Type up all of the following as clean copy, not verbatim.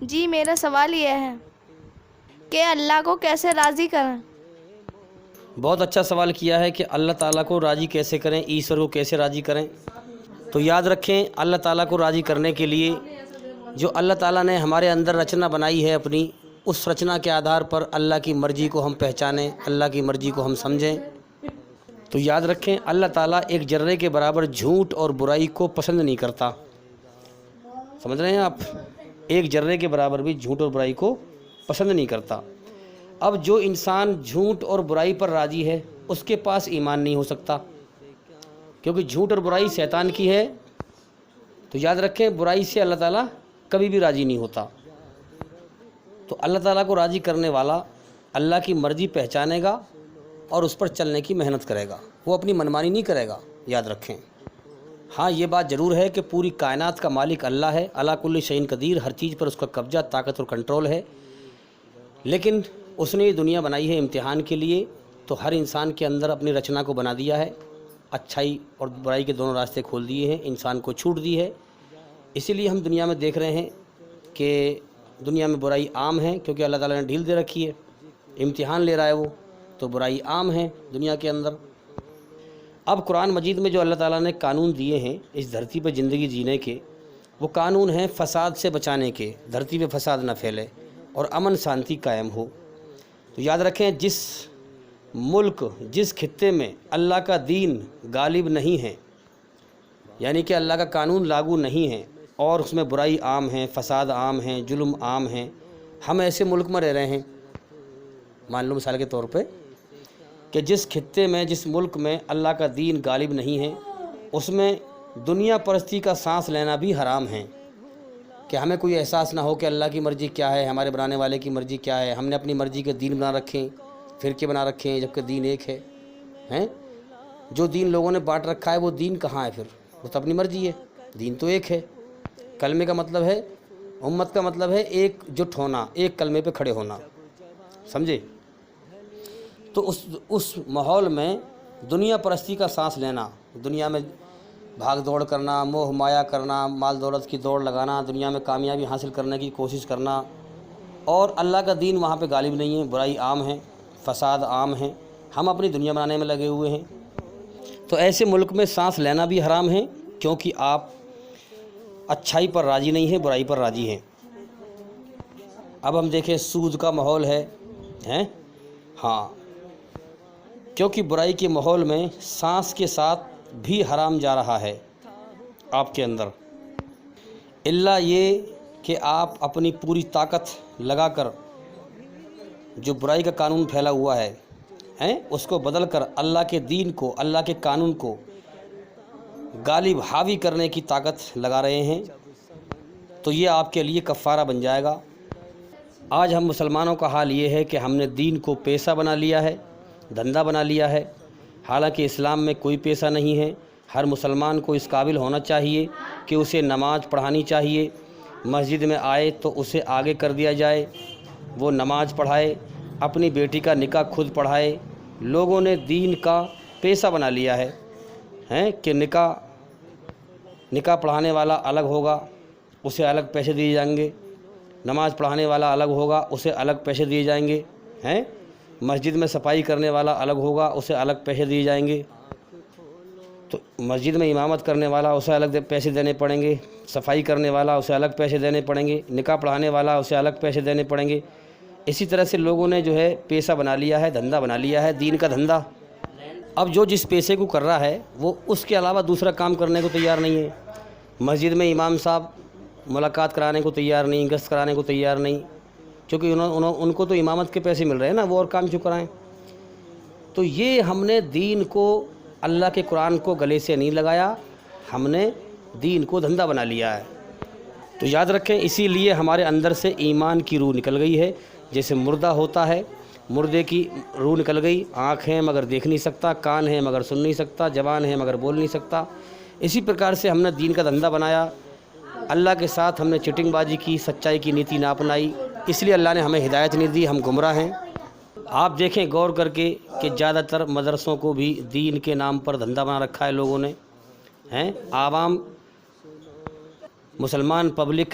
جی میرا سوال یہ ہے کہ اللہ کو کیسے راضی کریں؟ بہت اچھا سوال کیا ہے کہ اللہ تعالیٰ کو راضی کیسے کریں، ایشور کو کیسے راضی کریں۔ تو یاد رکھیں، اللہ تعالیٰ کو راضی کرنے کے لیے جو اللہ تعالیٰ نے ہمارے اندر رچنا بنائی ہے اپنی، اس رچنا کے آدھار پر اللہ کی مرضی کو ہم پہچانیں، اللہ کی مرضی کو ہم سمجھیں۔ تو یاد رکھیں، اللہ تعالیٰ ایک ذرے کے برابر جھوٹ اور برائی کو پسند نہیں کرتا۔ سمجھ رہے ہیں آپ؟ ایک ذرے کے برابر بھی جھوٹ اور برائی کو پسند نہیں کرتا۔ اب جو انسان جھوٹ اور برائی پر راضی ہے اس کے پاس ایمان نہیں ہو سکتا، کیونکہ جھوٹ اور برائی شیطان کی ہے۔ تو یاد رکھیں، برائی سے اللہ تعالیٰ کبھی بھی راضی نہیں ہوتا۔ تو اللہ تعالیٰ کو راضی کرنے والا اللہ کی مرضی پہچانے گا اور اس پر چلنے کی محنت کرے گا، وہ اپنی منمانی نہیں کرے گا، یاد رکھیں۔ ہاں یہ بات ضرور ہے کہ پوری کائنات کا مالک اللہ ہے، علی کل شیء قدیر، ہر چیز پر اس کا قبضہ، طاقت اور کنٹرول ہے۔ لیکن اس نے یہ دنیا بنائی ہے امتحان کے لیے، تو ہر انسان کے اندر اپنی رچنا کو بنا دیا ہے، اچھائی اور برائی کے دونوں راستے کھول دیے ہیں، انسان کو چھوٹ دی ہے۔ اسی لیے ہم دنیا میں دیکھ رہے ہیں کہ دنیا میں برائی عام ہے، کیونکہ اللہ تعالیٰ نے ڈھیل دے رکھی ہے، امتحان لے رہا ہے وہ، تو برائی عام ہے دنیا کے اندر۔ اب قرآن مجید میں جو اللہ تعالیٰ نے قانون دیے ہیں اس دھرتی پہ زندگی جینے کے، وہ قانون ہیں فساد سے بچانے کے، دھرتی پہ فساد نہ پھیلے اور امن شانتی قائم ہو۔ تو یاد رکھیں، جس ملک، جس خطے میں اللہ کا دین غالب نہیں ہے، یعنی کہ اللہ کا قانون لاگو نہیں ہے اور اس میں برائی عام ہے، فساد عام ہے، ظلم عام ہے، ہم ایسے ملک میں رہ رہے ہیں، مان لو مثال کے طور پہ کہ جس خطے میں، جس ملک میں اللہ کا دین غالب نہیں ہے، اس میں دنیا پرستی کا سانس لینا بھی حرام ہے، کہ ہمیں کوئی احساس نہ ہو کہ اللہ کی مرضی کیا ہے، ہمارے بنانے والے کی مرضی کیا ہے، ہم نے اپنی مرضی کے دین بنا رکھے، فرقے بنا رکھے ہیں، جبکہ دین ایک ہے۔ جو دین لوگوں نے بانٹ رکھا ہے وہ دین کہاں ہے پھر؟ وہ تو اپنی مرضی ہے، دین تو ایک ہے۔ کلمے کا مطلب ہے، امت کا مطلب ہے ایک جٹ ہونا، ایک کلمے پہ کھڑے ہونا، سمجھے؟ تو اس ماحول میں دنیا پرستی کا سانس لینا، دنیا میں بھاگ دوڑ کرنا، موہ مایا کرنا، مال دولت کی دوڑ لگانا، دنیا میں کامیابی حاصل کرنے کی کوشش کرنا، اور اللہ کا دین وہاں پہ غالب نہیں ہے، برائی عام ہے، فساد عام ہے، ہم اپنی دنیا بنانے میں لگے ہوئے ہیں۔ تو ایسے ملک میں سانس لینا بھی حرام ہے، کیونکہ آپ اچھائی پر راضی نہیں ہیں، برائی پر راضی ہیں۔ اب ہم دیکھیں، سود کا ماحول ہے، ہاں، کیونکہ برائی کے ماحول میں سانس کے ساتھ بھی حرام جا رہا ہے آپ کے اندر، الا یہ کہ آپ اپنی پوری طاقت لگا کر جو برائی کا قانون پھیلا ہوا ہے اس کو بدل کر اللہ کے دین کو، اللہ کے قانون کو غالب حاوی کرنے کی طاقت لگا رہے ہیں، تو یہ آپ کے لیے کفارہ بن جائے گا۔ آج ہم مسلمانوں کا حال یہ ہے کہ ہم نے دین کو پیشہ بنا لیا ہے، دھندا بنا لیا ہے، حالانکہ اسلام میں کوئی پیشہ نہیں ہے۔ ہر مسلمان کو اس قابل ہونا چاہیے کہ اسے نماز پڑھانی چاہیے، مسجد میں آئے تو اسے آگے کر دیا جائے، وہ نماز پڑھائے، اپنی بیٹی کا نکاح خود پڑھائے۔ لوگوں نے دین کا پیشہ بنا لیا ہے کہ نکاح پڑھانے والا الگ ہوگا، اسے الگ پیسے دیے جائیں گے، نماز پڑھانے والا الگ ہوگا، اسے الگ پیسے دیے جائیں گے، مسجد میں صفائی کرنے والا الگ ہوگا، اسے الگ پیسے دیے جائیں گے، تو مسجد میں امامت کرنے والا اسے الگ پیسے دینے پڑیں گے، صفائی کرنے والا اسے الگ پیسے دینے پڑیں گے، نکاح پڑھانے والا اسے الگ پیسے دینے پڑیں گے۔ اسی طرح سے لوگوں نے جو ہے پیشہ بنا لیا ہے، دھندا بنا لیا ہے، دین کا دھندا۔ اب جو جس پیسے کو کر رہا ہے وہ اس کے علاوہ دوسرا کام کرنے کو تیار نہیں ہے۔ مسجد میں امام صاحب ملاقات کرانے کو تیار نہیں، گشت کرانے کو تیار نہیں، کیونکہ ان کو تو امامت کے پیسے مل رہے ہیں نا، وہ اور کام کیوں کرائیں؟ تو یہ ہم نے دین کو، اللہ کے قرآن کو گلے سے نہیں لگایا، ہم نے دین کو دھندا بنا لیا ہے۔ تو یاد رکھیں، اسی لیے ہمارے اندر سے ایمان کی روح نکل گئی ہے، جیسے مردہ ہوتا ہے، مردے کی روح نکل گئی، آنکھ ہے مگر دیکھ نہیں سکتا، کان ہے مگر سن نہیں سکتا، زبان ہے مگر بول نہیں سکتا۔ اسی پرکار سے ہم نے دین کا دھندا بنایا، اللہ کے ساتھ ہم نے چٹنگ بازی کی، سچائی کی نیتی نہ اپنائی، اس لیے اللہ نے ہمیں ہدایت نہیں دی، ہم گمراہ ہیں۔ آپ دیکھیں غور کر کے کہ زیادہ تر مدرسوں کو بھی دین کے نام پر دھندا بنا رکھا ہے لوگوں نے، عوام مسلمان پبلک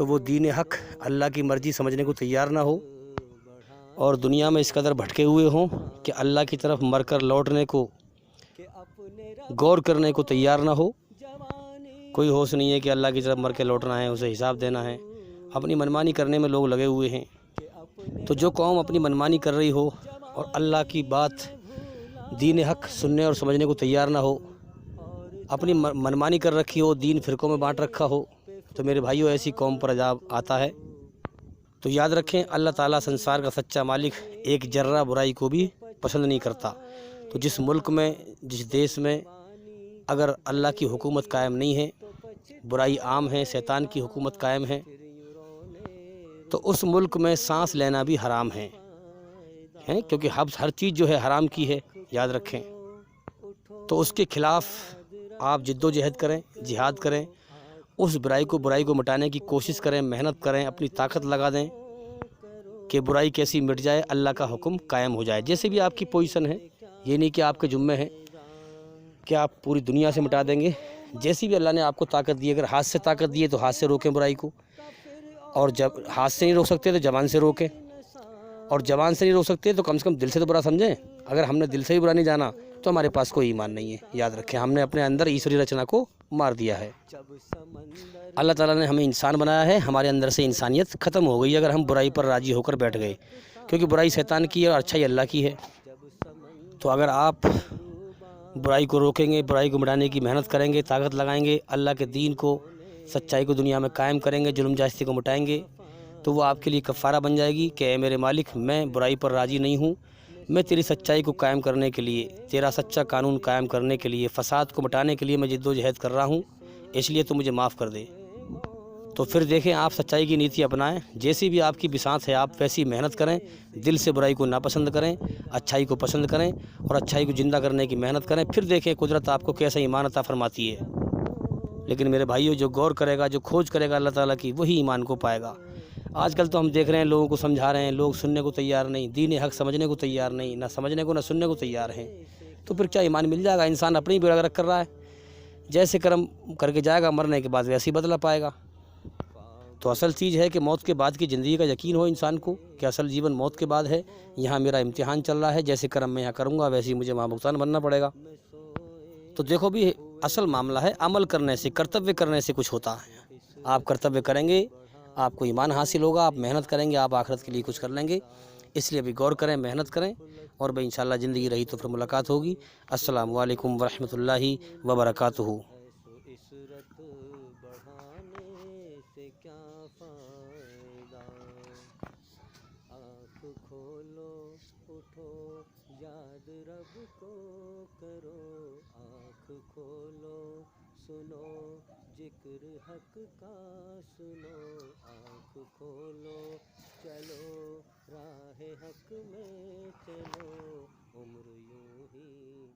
تو وہ دین حق اللہ کی مرضی سمجھنے کو تیار نہ ہو اور دنیا میں اس قدر بھٹکے ہوئے ہوں کہ اللہ کی طرف مر کر لوٹنے کو غور کرنے کو تیار نہ ہو۔ کوئی ہوش نہیں ہے کہ اللہ کی طرف مر کے لوٹنا ہے، اسے حساب دینا ہے، اپنی منمانی کرنے میں لوگ لگے ہوئے ہیں۔ تو جو قوم اپنی منمانی کر رہی ہو اور اللہ کی بات دین حق سننے اور سمجھنے کو تیار نہ ہو، اپنی منمانی کر رکھی ہو، دین فرقوں میں بانٹ رکھا ہو، تو میرے بھائیوں ایسی قوم پر عذاب آتا ہے۔ تو یاد رکھیں اللہ تعالیٰ سنسار کا سچا مالک ایک ذرہ برائی کو بھی پسند نہیں کرتا۔ تو جس ملک میں، جس دیش میں اگر اللہ کی حکومت قائم نہیں ہے، برائی عام ہے، شیطان کی حکومت قائم ہے، تو اس ملک میں سانس لینا بھی حرام ہے، کیونکہ ہر چیز جو ہے حرام کی ہے، یاد رکھیں۔ تو اس کے خلاف آپ جد و جہد کریں، جہاد کریں، اس برائی کو مٹانے کی کوشش کریں، محنت کریں، اپنی طاقت لگا دیں کہ برائی کیسی مٹ جائے، اللہ کا حکم قائم ہو جائے۔ جیسے بھی آپ کی پوزیشن ہے، یہ نہیں کہ آپ کے ذمہ ہے کہ آپ پوری دنیا سے مٹا دیں گے۔ جیسی بھی اللہ نے آپ کو طاقت دی، اگر ہاتھ سے طاقت دی ہے تو ہاتھ سے روکیں برائی کو، اور جب ہاتھ سے نہیں روک سکتے تو زبان سے روکیں، اور زبان سے نہیں روک سکتے تو کم سے کم دل سے تو برا سمجھیں۔ اگر ہم نے دل سے بھی برا نہیں جانا تو ہمارے پاس کوئی ایمان نہیں ہے۔ یاد رکھیں ہم نے اپنے اندر ایشوری رچنا کو مار دیا ہے۔ اللہ تعالیٰ نے ہمیں انسان بنایا ہے، ہمارے اندر سے انسانیت ختم ہو گئی اگر ہم برائی پر راضی ہو کر بیٹھ گئے، کیونکہ برائی شیطان کی ہے اور اچھائی اللہ کی ہے۔ تو اگر آپ برائی کو روکیں گے، برائی کو مٹانے کی محنت کریں گے، طاقت لگائیں گے، اللہ کے دین کو، سچائی کو دنیا میں قائم کریں گے، ظلم جائزی کو مٹائیں گے، تو وہ آپ کے لیے کفارہ بن جائے گی کہ اے میرے مالک، میں برائی پر راضی نہیں ہوں، میں تیری سچائی کو قائم کرنے کے لیے، تیرا سچا قانون قائم کرنے کے لیے، فساد کو مٹانے کے لیے میں جد و جہد کر رہا ہوں، اس لیے تو مجھے معاف کر دے۔ تو پھر دیکھیں آپ سچائی کی نیتی اپنائیں، جیسی بھی آپ کی بساط ہے آپ ویسی محنت کریں، دل سے برائی کو ناپسند کریں، اچھائی کو پسند کریں اور اچھائی کو زندہ کرنے کی محنت کریں، پھر دیکھیں قدرت آپ کو کیسا ایمان عطا فرماتی ہے۔ لیکن میرے بھائیوں جو غور کرے گا، جو کھوج کرے گا اللہ تعالیٰ کی، وہی ایمان کو پائے گا۔ آج کل تو ہم دیکھ رہے ہیں لوگوں کو سمجھا رہے ہیں، لوگ سننے کو تیار نہیں، دین حق سمجھنے کو تیار نہیں، نہ سمجھنے کو نہ سننے کو تیار ہیں، تو پھر کیا ایمان مل جائے گا؟ انسان اپنی بیڑا گرک کر رہا ہے، جیسے کرم کر کے جائے گا مرنے کے بعد ویسے ہی بدلہ پائے گا۔ تو اصل چیز ہے کہ موت کے بعد کی زندگی کا یقین ہو انسان کو کہ اصل جیون موت کے بعد ہے، یہاں میرا امتحان چل رہا ہے، جیسے کرم میں یہاں کروں گا ویسے ہی مجھے وہاں بھگتان بننا پڑے گا۔ تو دیکھو بھی اصل معاملہ ہے عمل کرنے سے، کرتویہ کرنے سے کچھ ہوتا ہے۔ آپ کرتویہ کریں گے، آپ کو ایمان حاصل ہوگا، آپ محنت کریں گے، آپ آخرت کے لیے کچھ کر لیں گے۔ اس لیے بھی غور کریں، محنت کریں، اور بھائی انشاءاللہ زندگی رہی تو پھر ملاقات ہوگی۔ السلام علیکم ورحمۃ اللہ وبرکاتہ۔ عشرت بڑھانے سے کیا فائدہ، آنکھ کھولو اٹھو یاد رب کو کرو، آنکھ کھولو سنو ذکر حق کا سنو، آنکھ کھولو چلو راہ حق میں چلو، عمر یوں ہی